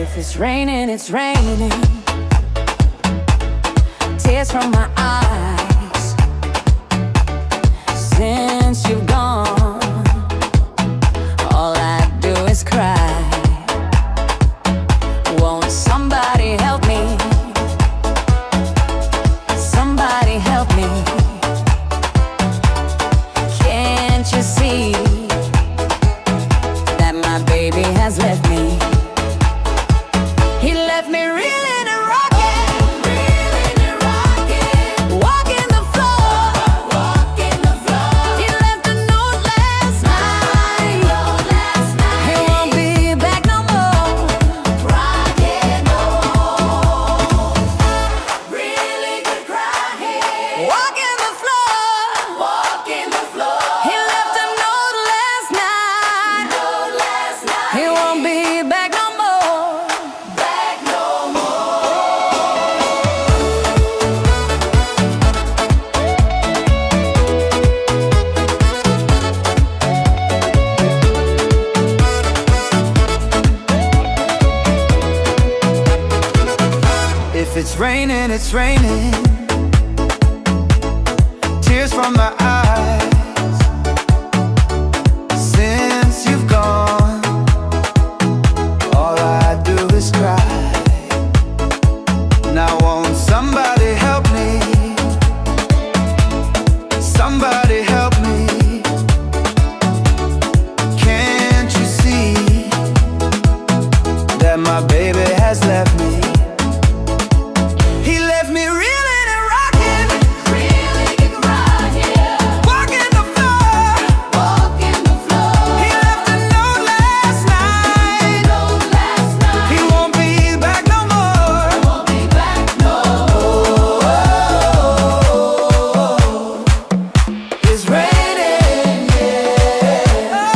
If it's raining, it's raining. Tears from my eyes. Since you've gone, all I do is cry. Won't somebody help me? Somebody help me. Can't you see that my baby has left me? He left me reeling and rocking, walking the floor. He left a note last night. He won't be back no more. Rocking home, really good crying. Walking the floor. He left a note last night. He won't be back no more. If it's raining, it's raining. Tears from my eyes. Since you've gone, all I do is cry. Now won't somebody help me? Somebody help me. Can't you see that my baby has left me? He left me reeling and rocking, walking the floor. He left a note last night. He won't be back no more. It's raining, yeah.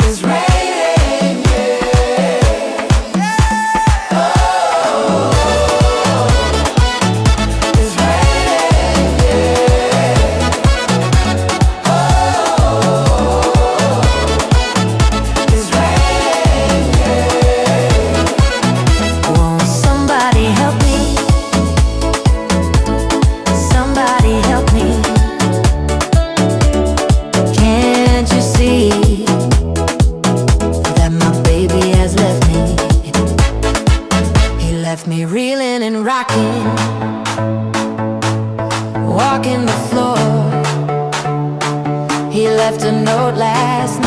It's raining, Won't somebody help me? Somebody help me. Can't you see that my baby has left me? He left me reeling and rocking, walking the floor. He left a note last night.